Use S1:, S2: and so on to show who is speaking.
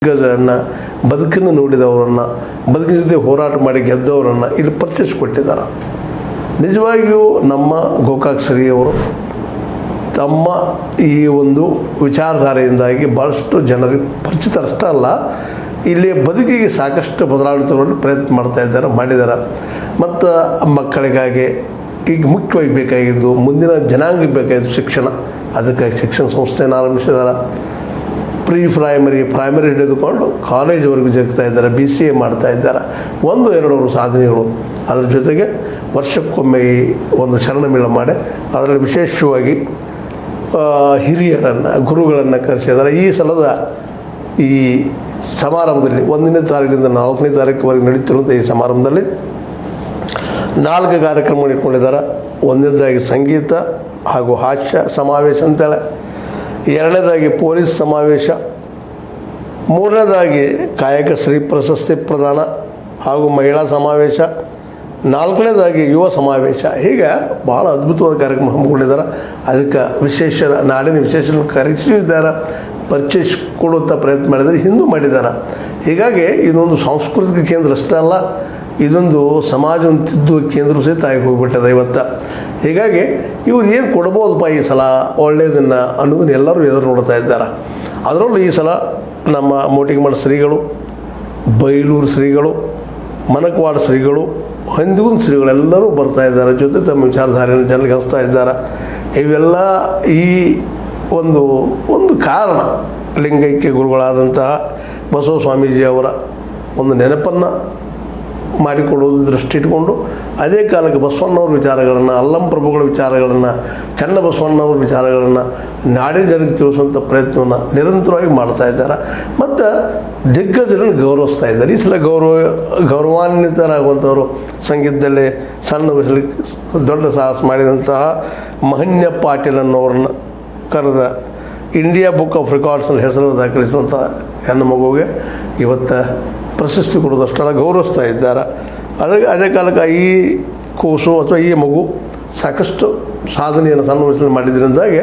S1: ದಿಗ್ಗಜರನ್ನು, ಬದುಕನ್ನು ನೋಡಿದವರನ್ನು, ಬದುಕಿನ ಜೊತೆ ಹೋರಾಟ ಮಾಡಿ ಗೆದ್ದವರನ್ನು ಇಲ್ಲಿ ಪರಿಚಯಿಸಿಕೊಟ್ಟಿದ್ದಾರೆ. ನಿಜವಾಗಿಯೂ ನಮ್ಮ ಗೋಕಾಕ್ ಶ್ರೀಯವರು ತಮ್ಮ ಈ ಒಂದು ವಿಚಾರಧಾರೆಯಿಂದಾಗಿ ಭಾಳಷ್ಟು ಜನರಿಗೆ ಪರಿಚಿತರಷ್ಟೇ ಅಲ್ಲ, ಇಲ್ಲಿ ಬದುಕಿಗೆ ಸಾಕಷ್ಟು ಬದಲಾವಣೆ ತರಲು ಪ್ರಯತ್ನ ಮಾಡಿದ್ದಾರೆ. ಮತ್ತು ಮಕ್ಕಳಿಗಾಗಿ ಈಗ ಮುಖ್ಯವಾಗಿ ಬೇಕಾಗಿದ್ದು ಮುಂದಿನ ಜನಾಂಗಕ್ಕೆ ಬೇಕಾಗಿದ್ದು ಶಿಕ್ಷಣ. ಅದಕ್ಕಾಗಿ ಶಿಕ್ಷಣ ಸಂಸ್ಥೆಯನ್ನು ಆರಂಭಿಸಿದ್ದಾರೆ. ಪ್ರೈಮರಿ ಹಿಡಿದುಕೊಂಡು ಕಾಲೇಜ್ವರೆಗೂ ಜಗ್ತಾ ಇದ್ದಾರೆ. BCA ಮಾಡ್ತಾ ಇದ್ದಾರೆ. 1-2 ಸಾಧನೆಗಳು. ಅದರ ಜೊತೆಗೆ ವರ್ಷಕ್ಕೊಮ್ಮೆ ಈ ಒಂದು ಶರಣಮೇಳ ಮಾಡಿ ಅದರಲ್ಲಿ ವಿಶೇಷವಾಗಿ ಹಿರಿಯರನ್ನು, ಗುರುಗಳನ್ನು ಕರೆಸಿದ್ದಾರೆ. ಈ ಸಲದ ಈ ಸಮಾರಂಭದಲ್ಲಿ 1ನೇ ತಾರೀಕಿನಿಂದ 4ನೇ ತಾರೀಕುವರೆಗೆ ನಡೀತಿರುವಂಥ ಈ ಸಮಾರಂಭದಲ್ಲಿ 4 ಕಾರ್ಯಕ್ರಮಗಳು ಇಟ್ಕೊಂಡಿದ್ದಾರೆ. 1ನೇದಾಗಿ ಸಂಗೀತ ಹಾಗೂ ಹಾಸ್ಯ ಸಮಾವೇಶ ಅಂತೇಳಿ, 2ನೇದಾಗಿ ಪೊಲೀಸ್ ಸಮಾವೇಶ, 3ನೇದಾಗಿ ಕಾಯಕ ಶ್ರೀ ಪ್ರಶಸ್ತಿ ಪ್ರದಾನ ಹಾಗೂ ಮಹಿಳಾ ಸಮಾವೇಶ, 4ನೇದಾಗಿ ಯುವ ಸಮಾವೇಶ. ಹೀಗೆ ಭಾಳ ಅದ್ಭುತವಾದ ಕಾರ್ಯಕ್ರಮ ಹಮ್ಮಿಕೊಂಡಿದ್ದಾರೆ. ಅದಕ್ಕೆ ನಾಡಿನ ವಿಶೇಷ ಕರೆಸಿದ್ದಾರೆ, ಪರಿಚಯಿಸಿಕೊಡುವಂಥ ಪ್ರಯತ್ನ ಮಾಡಿದ್ದಾರೆ, ಹಿಂದೂ ಮಾಡಿದ್ದಾರೆ. ಹೀಗಾಗಿ ಇದೊಂದು ಸಾಂಸ್ಕೃತಿಕ ಕೇಂದ್ರ ಅಷ್ಟೇ ಅಲ್ಲ, ಇದೊಂದು ಸಮಾಜವನ್ನು ತಿದ್ದುವ ಕೇಂದ್ರ ಸಹಿತ ಆಗಿ ಹೋಗಿಬಿಟ್ಟದೆ ಇವತ್ತು. ಹೀಗಾಗಿ ಇವ್ರು ಏನು ಕೊಡ್ಬೋದಪ್ಪ ಈ ಸಲ ಒಳ್ಳೆಯದನ್ನು ಅನ್ನೋದನ್ನು ಎಲ್ಲರೂ ಎದುರು ನೋಡ್ತಾ ಇದ್ದಾರೆ. ಅದರಲ್ಲೂ ಈ ಸಲ ನಮ್ಮ ಮೋಟಿಗಮಠ ಶ್ರೀಗಳು, ಬೈಲೂರು ಶ್ರೀಗಳು, ಮನಕವಾಡ ಶ್ರೀಗಳು, ಹಂದಿಗುಂದ ಶ್ರೀಗಳೆಲ್ಲರೂ ಬರ್ತಾ ಇದ್ದಾರೆ. ಜೊತೆ ತಮ್ಮ ವಿಚಾರಧಾರೆಯನ್ನು ಜನರಿಗೆ ಹಂಚ್ತಾ ಇದ್ದಾರೆ. ಇವೆಲ್ಲ ಈ ಒಂದು ಕಾರಣ ಲಿಂಗೈಕ್ಯ ಗುರುಗಳಾದಂತಹ ಬಸವ ಸ್ವಾಮೀಜಿಯವರ ಒಂದು ನೆನಪನ್ನು ಮಾಡಿಕೊಡೋದು ದೃಷ್ಟಿ ಇಟ್ಕೊಂಡು, ಅದೇ ಕಾಲಕ್ಕೆ ಬಸವಣ್ಣವ್ರ ವಿಚಾರಗಳನ್ನು, ಅಲ್ಲಂ ಪ್ರಭುಗಳ ವಿಚಾರಗಳನ್ನು, ಚನ್ನಬಸವಣ್ಣವ್ರ ವಿಚಾರಗಳನ್ನು ನಾಡಿನ ಜನರಿಗೆ ತಿಳಿಸುವಂಥ ಪ್ರಯತ್ನವನ್ನು ನಿರಂತರವಾಗಿ ಮಾಡ್ತಾ ಇದ್ದಾರೆ. ಮತ್ತು ದಿಗ್ಗಜರನ್ನು ಗೌರವಿಸ್ತಾ ಇದ್ದಾರೆ. ಈ ಸಲ ಗೌರವಾನ್ವಿತರಾಗುವಂಥವರು ಸಂಗೀತದಲ್ಲಿ ಸಣ್ಣ ವಯಸ್ಸಲ್ಲಿ ದೊಡ್ಡ ಸಾಹಸ ಮಾಡಿದಂತಹ ಮಹನ್ಯ ಪಾಟೀಲ್ ಅನ್ನೋರನ್ನ ಕರೆದ ಇಂಡಿಯಾ ಬುಕ್ ಆಫ್ ರೆಕಾರ್ಡ್ಸ್ನಲ್ಲಿ ಹೆಸರು ದಾಖಲಿಸುವಂಥ ಹೆಣ್ಣು ಮಗುವಿಗೆ ಇವತ್ತು ಪ್ರಶಸ್ತಿ ಕೊಡೋದಷ್ಟೆಲ್ಲ ಗೌರವಿಸ್ತಾ ಇದ್ದಾರೆ. ಅದೇ ಕಾಲಕ್ಕೆ ಈ ಕೂಸು ಅಥವಾ ಈ ಮಗು ಸಾಕಷ್ಟು ಸಾಧನೆಯನ್ನು ಸಣ್ಣ ವಯಸ್ಸಿನಲ್ಲಿ ಮಾಡಿದ್ರಿಂದಾಗಿ